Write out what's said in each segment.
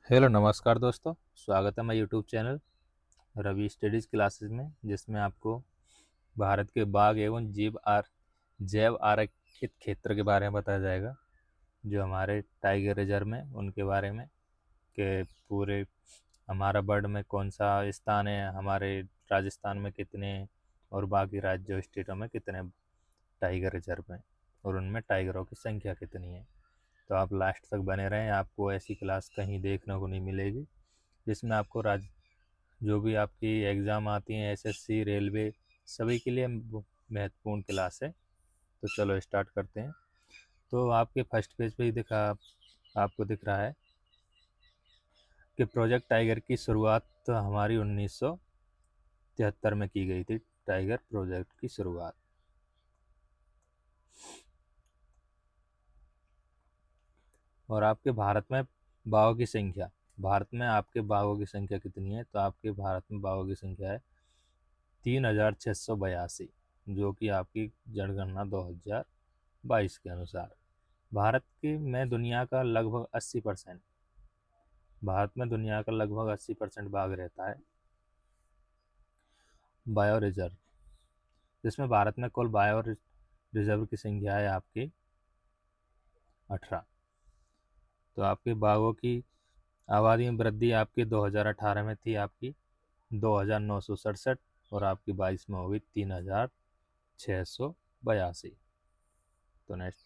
Hello नमस्कार दोस्तों। स्वागत है मैं YouTube channel Ravi studies classes में, जिसमें आपको भारत के बाघ एवं जैव आरक्षित क्षेत्र के बारे में बताया जाएगा, जो हमारे टाइगर रिजर्व में उनके बारे में कि पूरे हमारा बर्ड में कौन सा स्थान है, हमारे राजस्थान में कितने और बाकी राज्यों स्टेटों में कितने टाइगर रिजर्व हैं और उनमें टाइगरों की संख्या कितनी है। तो आप लास्ट तक बने रहें, आपको ऐसी क्लास कहीं देखने को नहीं मिलेगी जिसमें आपको जो भी आपकी एग्ज़ाम आती हैं, एसएससी, रेलवे, सभी के लिए महत्वपूर्ण क्लास है। तो चलो स्टार्ट करते हैं। तो आपके फर्स्ट पेज पे ही आपको दिख रहा है कि प्रोजेक्ट टाइगर की शुरुआत तो हमारी 1973 में की गई थी। टाइगर प्रोजेक्ट की शुरुआत। और आपके भारत में बाघों की संख्या, भारत में आपके बाघों की संख्या कितनी है? तो आपके भारत में बाघों की संख्या है 3682, जो कि आपकी जनगणना 2022 के अनुसार। भारत के में दुनिया का लगभग 80% भारत में दुनिया का लगभग 80% बाघ रहता है। बायो रिजर्व, जिसमें भारत में कुल बायो रिजर्व की संख्या है आपकी 18। तो आपके बाघों की आबादी में वृद्धि आपकी 2018 में थी आपकी 2967 और आपकी 22 में होगी 3682। तो नेक्स्ट,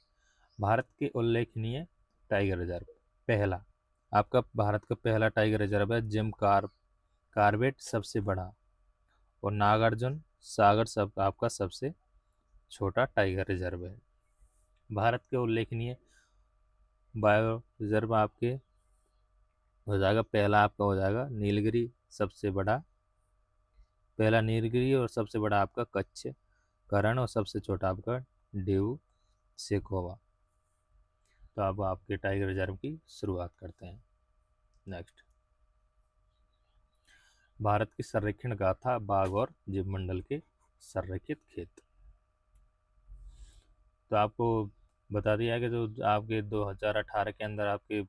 भारत के उल्लेखनीय टाइगर रिजर्व। पहला, आपका भारत का पहला टाइगर रिजर्व है कार्बेट, सबसे बड़ा, और नागार्जुन सागर सब आपका सबसे छोटा टाइगर रिजर्व है। भारत के उल्लेखनीय बायो रिजर्व आपके हो जाएगा, पहला आपका हो जाएगा नीलगिरी, सबसे बड़ा, पहला नीलगिरी, और सबसे बड़ा आपका कच्छ करण, और सबसे छोटा आपका डेऊ सेखोवा। तो अब आपके टाइगर रिजर्व की शुरुआत करते हैं। नेक्स्ट, भारत की संरक्षण गाथा, बाघ और जीवमंडल के संरक्षित क्षेत्र। तो आपको बता दिया कि जो आपके 2018 के अंदर आपके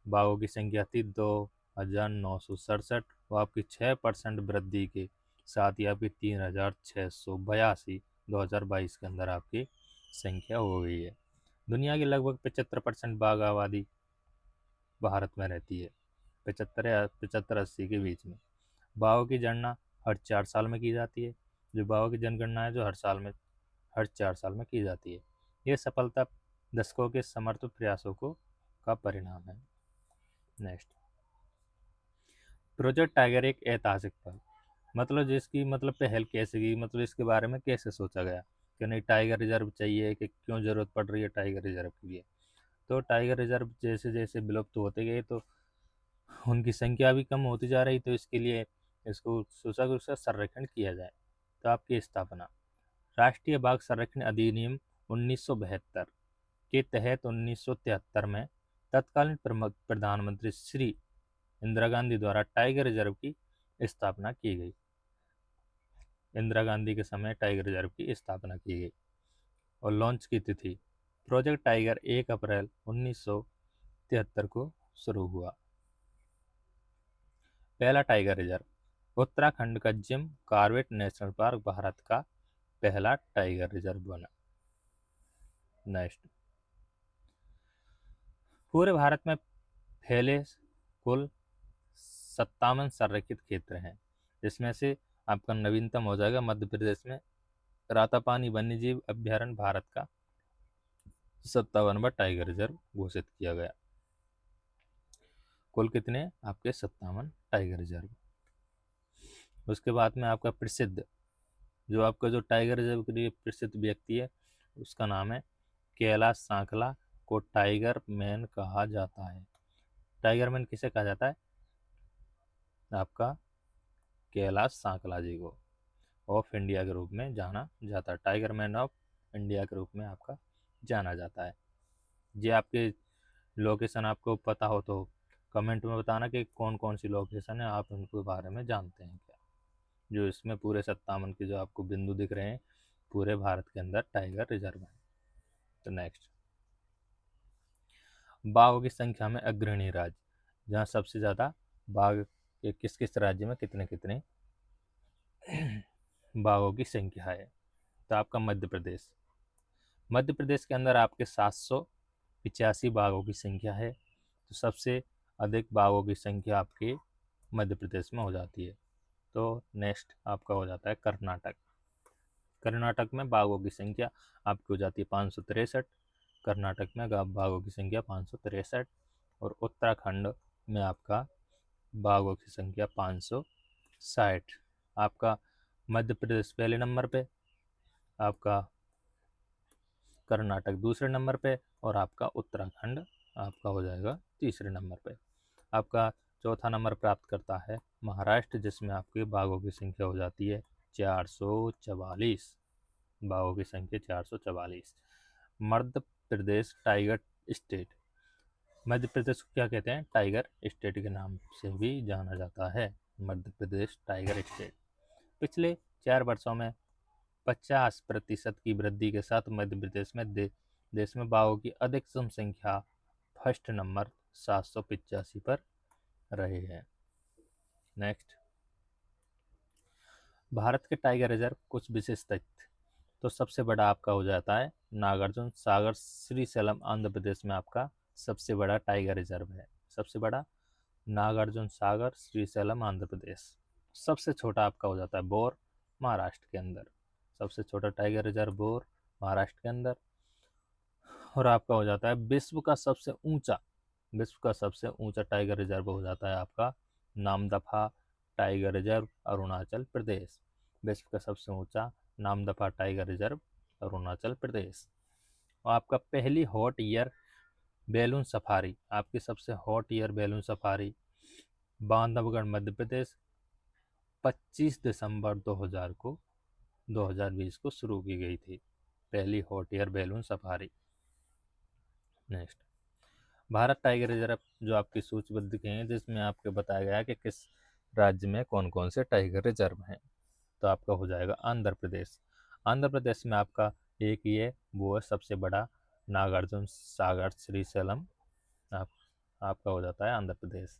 बाघों की संख्या थी 2967, वो आपकी 6% वृद्धि के साथ ही आपकी 3682 2022 के अंदर आपकी संख्या हो गई है। दुनिया की लगभग 75% बाघ आबादी भारत में रहती है, 75-80 के बीच में। बाघों की गणना हर 4 साल में की जाती है। जो बाघों की जनगणना है जो हर 4 साल में की जाती है। यह सफलता दशकों के समर्थ प्रयासों का परिणाम है। नेक्स्ट, प्रोजेक्ट टाइगर एक ऐतिहासिक पल, मतलब जिसकी मतलब पहल कैसे की, मतलब इसके बारे में कैसे सोचा गया कि नहीं टाइगर रिजर्व चाहिए, कि क्यों जरूरत पड़ रही है टाइगर रिजर्व के लिए। तो टाइगर रिजर्व जैसे जैसे विलुप्त होते गए तो उनकी संख्या भी कम होती जा रही, तो इसके लिए इसको सुचारू रूप से संरक्षण किया जाए। तो आपकी स्थापना, राष्ट्रीय बाघ संरक्षण अधिनियम 1972 के तहत 1973 में तत्कालीन प्रधानमंत्री श्री इंदिरा गांधी द्वारा टाइगर रिजर्व की स्थापना की गई। इंदिरा गांधी के समय टाइगर रिजर्व की स्थापना की गई और लॉन्च की तिथि, प्रोजेक्ट टाइगर 1 अप्रैल 1973 को शुरू हुआ। पहला टाइगर रिजर्व, उत्तराखंड का Jim Corbett national park Bharat का पहला टाइगर रिजर्व बना। नेक्स्ट, पूरे भारत में फैले कुल 57 संरक्षित क्षेत्र हैं, जिसमें से आपका नवीनतम हो जाएगा मध्य प्रदेश में रातापानी वन्यजीव अभ्यारण्य भारत का 57वां टाइगर रिजर्व घोषित किया गया। कुल कितने आपके 57 टाइगर रिजर्व। उसके बाद में आपका प्रसिद्ध, जो आपका जो टाइगर रिजर्व के लिए प्रसिद्ध व्यक्ति है उसका नाम है कैलाश सांकला, को टाइगर मैन कहा जाता है। टाइगर मैन किसे कहा जाता है? आपका कैलाश सांकला जी को ऑफ इंडिया के रूप में जाना जाता है, टाइगर मैन ऑफ इंडिया के रूप में आपका जाना जाता है। ये आपके लोकेशन आपको पता हो तो कमेंट में बताना कि कौन कौन सी लोकेशन है, आप उनके बारे में जानते हैं क्या। जो इसमें पूरे 57 के जो आपको बिंदु दिख रहे हैं पूरे भारत के अंदर टाइगर रिजर्व है। तो नेक्स्ट, बाघों की संख्या में अग्रणी राज्य, जहाँ सबसे ज़्यादा बाघ के किस किस राज्य में कितने कितने बाघों की संख्या है। तो आपका मध्य प्रदेश, मध्य प्रदेश के अंदर आपके 785 बाघों की संख्या है। तो सबसे अधिक बाघों की संख्या आपके मध्य प्रदेश में हो जाती है। तो नेक्स्ट आपका हो जाता है कर्नाटक। कर्नाटक में बाघों की संख्या आपकी हो जाती है 563। कर्नाटक में बाघों की संख्या 563। और उत्तराखंड में आपका बाघों की संख्या 560। आपका मध्य प्रदेश पहले नंबर पे, आपका कर्नाटक दूसरे नंबर पे, और आपका उत्तराखंड आपका हो जाएगा तीसरे नंबर पे। आपका चौथा नंबर प्राप्त करता है महाराष्ट्र, जिसमें आपके बाघों की संख्या हो जाती है 444। बाघों की संख्या 444। मध्य प्रदेश टाइगर स्टेट, मध्य प्रदेश को क्या कहते हैं? टाइगर स्टेट के नाम से भी जाना जाता है, मध्य प्रदेश टाइगर स्टेट। पिछले 4 वर्षों में 50% की वृद्धि के साथ मध्य प्रदेश में देश में बाघों की अधिकतम संख्या फर्स्ट नंबर 785 पर रहे हैं। नेक्स्ट, भारत के टाइगर रिजर्व कुछ विशेष तथ्य। तो सबसे बड़ा आपका हो जाता है नागार्जुन सागर श्रीशैलम, आंध्र प्रदेश में आपका सबसे बड़ा टाइगर रिजर्व है। सबसे बड़ा नागार्जुन सागर श्रीशैलम, आंध्र प्रदेश। सबसे छोटा आपका हो जाता है बोर, महाराष्ट्र के अंदर। सबसे छोटा टाइगर रिजर्व बोर, महाराष्ट्र के अंदर। और आपका हो जाता है विश्व का सबसे ऊंचा टाइगर रिजर्व हो जाता है आपका नामदफा टाइगर रिजर्व, अरुणाचल प्रदेश। विश्व का सबसे ऊंचा नामदफा टाइगर रिजर्व, अरुणाचल प्रदेश। और आपका पहली हॉट ईयर बैलून सफारी, आपकी सबसे hot air balloon safari Bandhavgarh, Madhya Pradesh 25 दिसंबर 2020 को शुरू की गई थी, पहली hot air balloon safari. Next, Bharat tiger reserve जो आपकी सूचीबद्ध की हैं, जिसमें आपको बताया गया है कि किस राज्य में कौन कौन से टाइगर रिजर्व हैं। तो आपका हो जाएगा आंध्र प्रदेश। आंध्र प्रदेश में आपका एक ही है, वो है सबसे बड़ा नागार्जुन सागर श्रीशैलम, आपका हो जाता है आंध्र प्रदेश।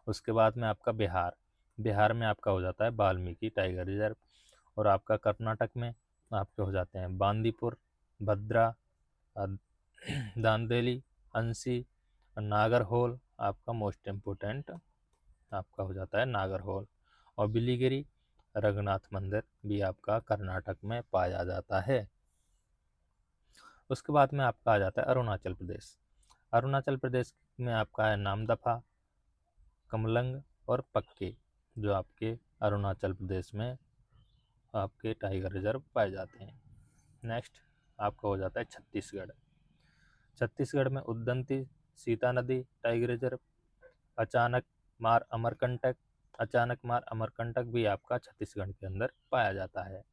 उसके बाद में आपका बिहार, बिहार में आपका हो जाता है वाल्मीकि टाइगर रिजर्व। और आपका कर्नाटक में आपके हो जाते हैं बांदीपुर, भद्रा, दांदेली, अंसी, नागरहोल, आपका मोस्ट इम्पोर्टेंट आपका हो जाता है नागरहोल। और बिलीगिरी रघुनाथ मंदिर भी आपका कर्नाटक में पाया जाता है। उसके बाद में आपका आ जाता है अरुणाचल प्रदेश। अरुणाचल प्रदेश में आपका है नामदफा, कमलंग और पक्के, जो आपके अरुणाचल प्रदेश में आपके टाइगर रिजर्व पाए जाते हैं। नेक्स्ट आपका हो जाता है छत्तीसगढ़। छत्तीसगढ़ में उद्दंती सीता नदी टाइगर रिजर्व, अचानक मार अमरकंटक, अचानक मार अमरकंटक भी आपका छत्तीसगढ़ के अंदर पाया जाता है।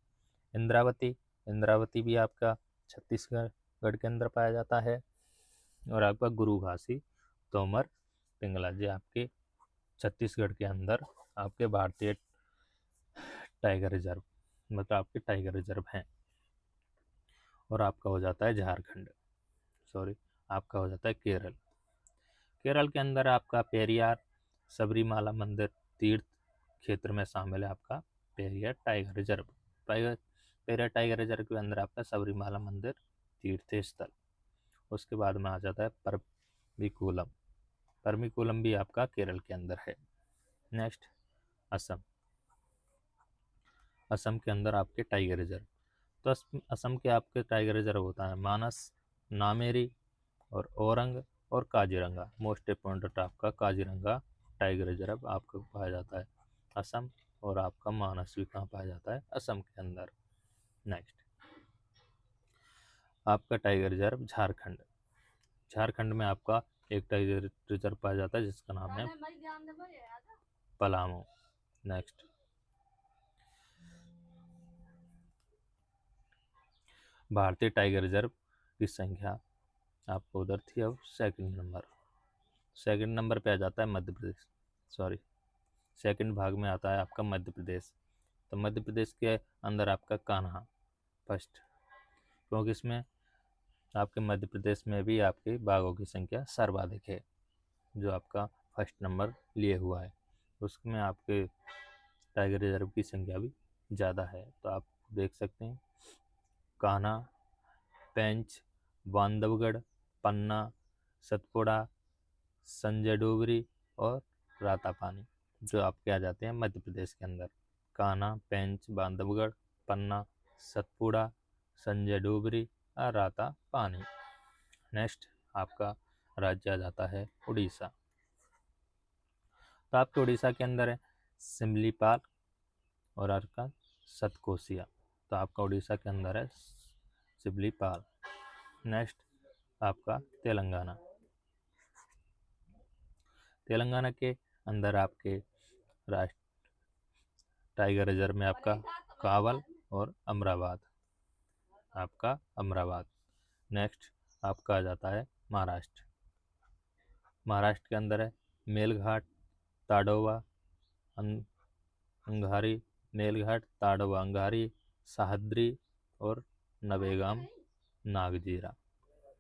इंद्रावती, इंद्रावती भी आपका छत्तीसगढ़ के अंदर पाया जाता है। और आपका गुरु घासी तोमर पिंगला जी आपके छत्तीसगढ़ के अंदर आपके भारतीय टाइगर रिजर्व, मतलब आपके टाइगर रिजर्व हैं। और आपका हो जाता है झारखंड, सॉरी आपका हो जाता है केरल। केरल के अंदर आपका पेरियार सबरीमाला मंदिर तीर्थ क्षेत्र में शामिल है, आपका Periyar tiger reserve. Periyar tiger reserve के अंदर आपका सबरीमाला मंदिर तीर्थ स्थल। उसके बाद में आ जाता है परम्बिकुलम, परम्बिकुलम भी आपका केरल के अंदर है। नेक्स्ट असम, असम के अंदर आपके टाइगर रिजर्व। तो असम के आपके टाइगर रिजर्व होता है मानस, नामेरी और औरंग और काजीरंगा। मोस्ट इम्पोर्टेंट आपका काजीरंगा टाइगर रिजर्व आपको पाया जाता है असम। और आपका मानस भी कहाँ पाया जाता है? असम के अंदर। नेक्स्ट आपका टाइगर रिजर्व झारखंड। झारखंड में आपका एक टाइगर रिजर्व पाया जाता है जिसका नाम है पलामू। नेक्स्ट भारतीय टाइगर रिजर्व की संख्या आपको उधर थी, अब सेकंड नंबर पे आ जाता है मध्य प्रदेश, सॉरी सेकंड भाग में आता है आपका मध्य प्रदेश। तो मध्य प्रदेश के अंदर आपका कान्हा फर्स्ट, क्योंकि इसमें आपके मध्य प्रदेश में भी आपके बाघों की संख्या सर्वाधिक है, जो आपका फर्स्ट नंबर लिए हुआ है। उसमें आपके टाइगर रिजर्व की संख्या भी ज़्यादा है। तो आप देख सकते हैं कान्हा, पेंच, बांधवगढ़, पन्ना, सतपुड़ा, संजय डोगरी और रातापानी, जो आपके आ जाते हैं मध्य प्रदेश के अंदर। कान्हा, पेंच, बांधवगढ़, पन्ना, सतपुड़ा, संजय डोगरी और रातापानी। नेक्स्ट आपका राज्य आ जाता है उड़ीसा। तो आपके उड़ीसा के अंदर है सिमलीपाल और आपका सतकोसिया। तो आपका उड़ीसा के अंदर है सिमलीपाल। नेक्स्ट आपका तेलंगाना। तेलंगाना के अंदर आपके राष्ट्र टाइगर रिजर्व में आपका कावल और अमराबाद, आपका अमराबाद। नेक्स्ट आपका आ जाता है महाराष्ट्र। महाराष्ट्र के अंदर है मेलघाट, ताडोबा, अंगारी, मेलघाट, ताडोबा, अंगारी, सह्याद्री और नवेगाम नागजीरा,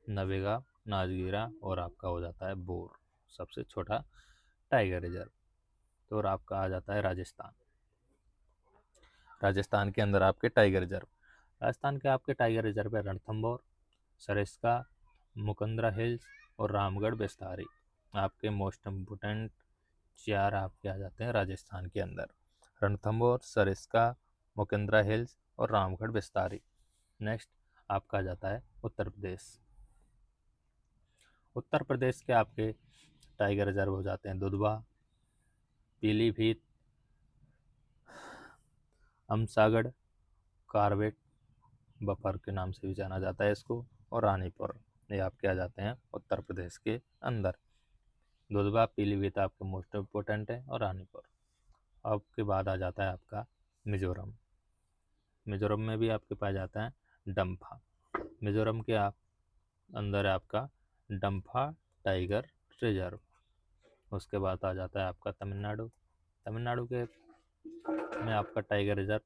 नवेगाम नागजीरा और आपका हो जाता है बोर, सबसे छोटा टाइगर रिजर्व। तो और आपका आ जाता है राजस्थान। राजस्थान के अंदर आपके टाइगर रिजर्व, राजस्थान के आपके टाइगर रिजर्व है रणथंभौर, सरिस्का, मुकंदरा हिल्स और रामगढ़ बेस्तारी। आपके मोस्ट इम्पोर्टेंट 4 आपके आ जाते हैं राजस्थान के अंदर, रणथंभौर, सरिस्का, मुकंदरा हिल्स और रामगढ़ बेस्तारी। नेक्स्ट आपका आ जाता है उत्तर प्रदेश। उत्तर प्रदेश के आपके टाइगर रिजर्व हो जाते हैं दुधवा, पीलीभीत, अमसागढ़, कारवेट बफर के नाम से भी जाना जाता है इसको, और रानीपुर। ये आपके आ जाते हैं उत्तर प्रदेश के अंदर। दुधवा, पीलीभीत आपके मोस्ट इम्पोर्टेंट है और रानीपुर। आपके बाद आ जाता है आपका मिजोरम। मिजोरम में भी आपके पास जाता है डम्फा। मिजोरम के अंदर है आपका डम्फा टाइगर रिजर्व। उसके बाद आ जाता है आपका तमिलनाडु। तमिलनाडु के में आपका टाइगर रिजर्व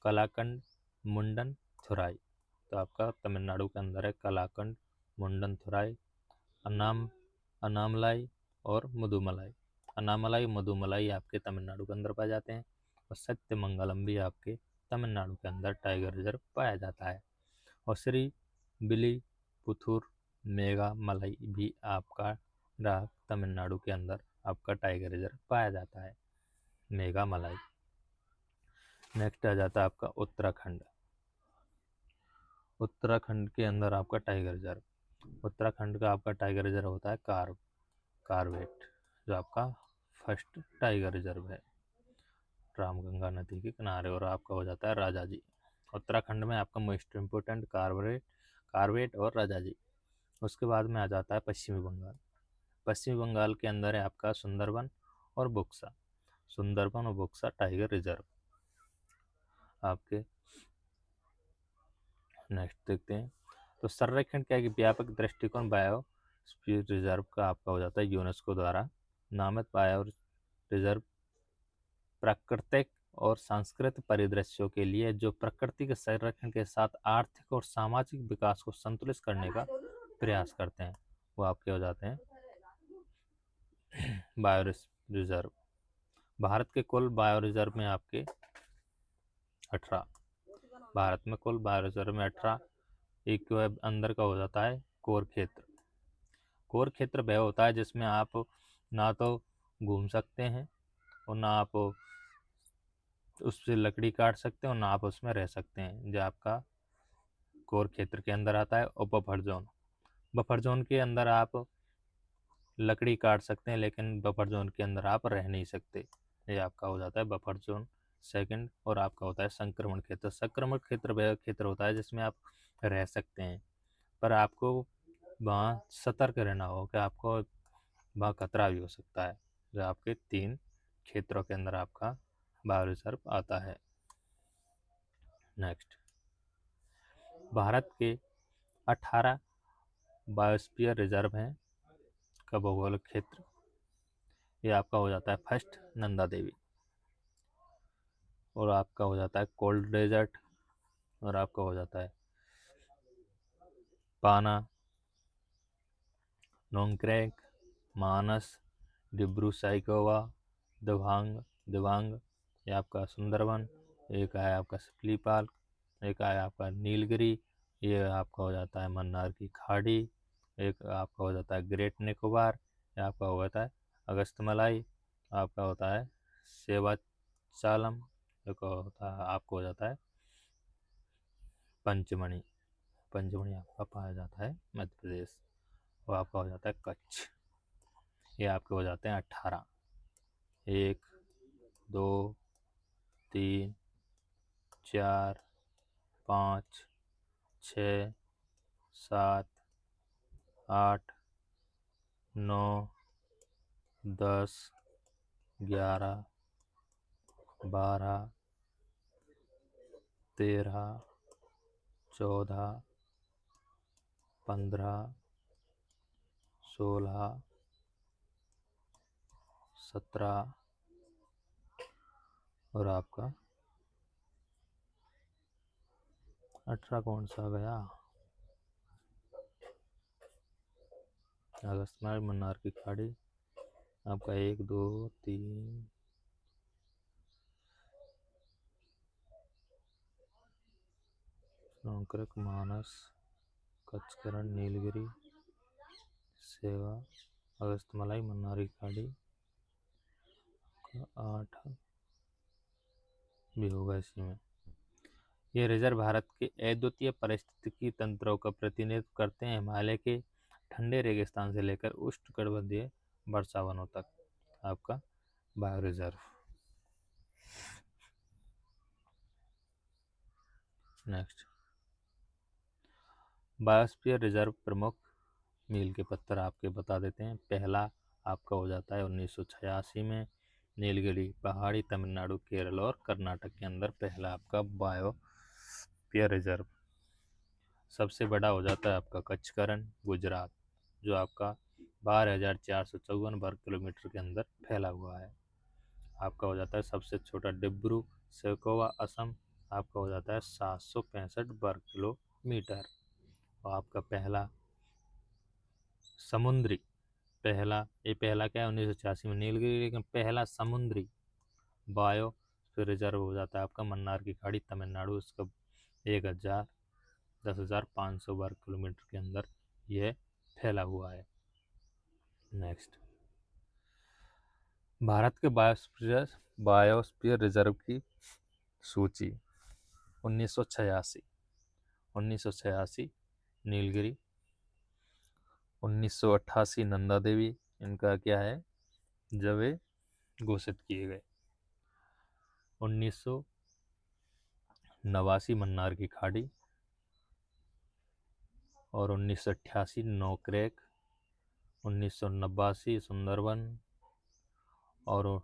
कलाकंड, मुंडन, थुराई। तो आपका तमिलनाडु के अंदर है कलाकंड, मुंडन, थुराई, अनामलाई और मधुमलाई। अनामलाई, मधुमलाई आपके तमिलनाडु के अंदर पाए जाते हैं। और सत्यमंगलम भी आपके तमिलनाडु के अंदर टाइगर रिजर्व पाया जाता है। और श्री बिली पुथुर मेगा मलाई भी आपका तमिलनाडु के अंदर आपका टाइगर रिजर्व पाया जाता है, मेगा मलाई। नेक्स्ट आ जाता है आपका उत्तराखंड। उत्तराखंड के अंदर आपका टाइगर रिजर्व, उत्तराखंड का आपका टाइगर रिजर्व होता है कारवेट, जो आपका फर्स्ट टाइगर रिजर्व है रामगंगा नदी के किनारे। और आपका हो जाता है राजा जी। उत्तराखंड में आपका मोस्ट इम्पोर्टेंट कारवेट और राजा जी। उसके बाद में आ जाता है पश्चिमी बंगाल। पश्चिमी बंगाल के अंदर है आपका सुंदरबन और बुक्सा, सुंदरबन और बुक्सा टाइगर रिजर्व आपके। नेक्स्ट देखते हैं। तो संरक्षण क्या है, व्यापक दृष्टिकोण बायोस्फीयर रिजर्व का आपका हो जाता है यूनेस्को द्वारा नामित बायो रिजर्व प्राकृतिक और सांस्कृतिक परिदृश्यों के लिए जो प्रकृति के संरक्षण के साथ आर्थिक और सामाजिक विकास को संतुलित करने का प्रयास करते हैं, वो आपके हो जाते हैं बायो रिजर्व। भारत के कुल बायो रिजर्व में आपके 18, भारत में कुल बायो रिजर्व में 18। एक जो है अंदर का हो जाता है कोर क्षेत्र। कोर क्षेत्र वह होता है जिसमें आप ना तो घूम सकते हैं और ना आप उससे लकड़ी काट सकते हैं और ना आप उसमें रह सकते हैं, जो आपका कोर क्षेत्र के अंदर आता है। और बफर जोन, बफर जोन के अंदर आप लकड़ी काट सकते हैं लेकिन बफर जोन के अंदर आप रह नहीं सकते, ये आपका हो जाता है बफर जोन सेकंड। और आपका होता है संक्रमण क्षेत्र। संक्रमण क्षेत्र वह क्षेत्र होता है जिसमें आप रह सकते हैं पर आपको वहाँ सतर्क रहना हो कि आपको वहाँ खतरा भी हो सकता है, जो आपके 3 क्षेत्रों के अंदर आपका बायो रिजर्व आता है। नेक्स्ट भारत के 18 बायोस्फीयर रिजर्व हैं का भौगोलिक क्षेत्र। ये आपका हो जाता है फर्स्ट नंदा देवी, और आपका हो जाता है कोल्ड डेजर्ट, और आपका हो जाता है पाना, नोंगक्रैक, मानस, डिब्रू साइखोवा, दिबांग, ये आपका सुंदरबन। एक है आपका सिपलीपाल, एक है आपका नीलगिरी, ये आपका हो जाता है मन्नार की खाड़ी। एक आपका हो जाता है ग्रेट निकोबार, ये आपका हो जाता है अगस्तमलाई, आपका होता है सेवाचालम, एक होता है आपको हो जाता है पंचमढ़ी। पंचमढ़ी आपका पाया जाता है मध्य प्रदेश। वो आपका हो जाता है कच्छ। ये आपके हो जाते हैं 18। 1 2 3 4 5 6 7 8 9 10 11 12 13 14 15 16 17 और आपका 18 कौन सा गया? अगस्तमाल, मन्नार की खाड़ी, आपका 1 2 3 नौकरक, मानस, कच्छकरण, नीलगिरी, सेवा, अगस्तमलाई, मन्नार की खाड़ी का 8 भी होगा इसी में। ये रिजर्व भारत के अद्वितीय पारिस्थितिकी तंत्रों का प्रतिनिधित्व करते हैं, हिमालय के ठंडे रेगिस्तान से लेकर उष्णकटिबंधीय वर्षावनों तक। आपका bio reserve. Next, biosphere reserve प्रमुख मील के पत्थर आपके बता देते हैं। पहला आपका हो जाता है 1986 में नीलगिरी पहाड़ी, तमिलनाडु, केरल और कर्नाटक के अंदर पहला आपका बायोस्फीयर रिजर्व। सबसे बड़ा हो जाता है आपका कच्छकरण, गुजरात, जो आपका 12,454 वर्ग किलोमीटर के अंदर फैला हुआ है। आपका हो जाता है सबसे छोटा डिब्रू सैखोवा, असम, आपका हो जाता है 765 वर्ग किलोमीटर। और आपका पहला समुद्री, ये पहला क्या है 1986 में नीलगिरी, लेकिन पहला समुद्री बायो फिर रिजर्व हो जाता है आपका मन्नार की खाड़ी, तमिलनाडु। इसका 10,500 वर्ग किलोमीटर के अंदर यह फैला हुआ है। नेक्स्ट, भारत के बायोस्फीयर रिजर्व की सूची। 1986 नीलगिरी, 1988 नंदा देवी, इनका क्या है जब ये घोषित किए गए। 1989 मन्नार की खाड़ी और 1988 नौक्रेक, 1989 सुंदरबन और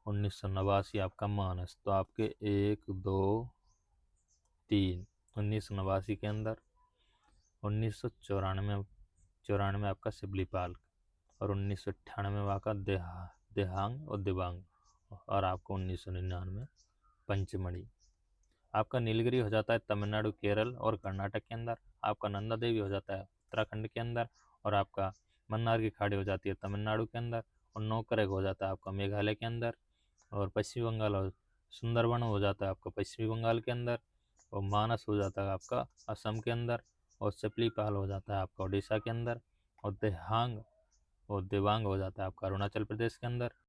1989 आपका मानस। तो आपके 1 2 3 1989 के अंदर, 1994 आपका सिबलीपाल और 1998 आपका देहांग और दिबांग और आपको 1999 पंचमढ़ी। आपका नीलगिरी हो जाता है तमिलनाडु, केरल और कर्नाटक के अंदर। आपका नंदा देवी हो जाता है उत्तराखंड के अंदर और आपका मन्नार की खाड़ी हो जाती है तमिलनाडु के अंदर और नौकरेक हो जाता है आपका मेघालय के अंदर और पश्चिमी बंगाल और सुंदरबन हो जाता है आपका पश्चिमी बंगाल के अंदर और मानस हो जाता है आपका असम के अंदर और सिपलीपाल हो जाता है आपका उड़ीसा के अंदर और देहांग और दिबांग हो जाता है आपका अरुणाचल प्रदेश के अंदर।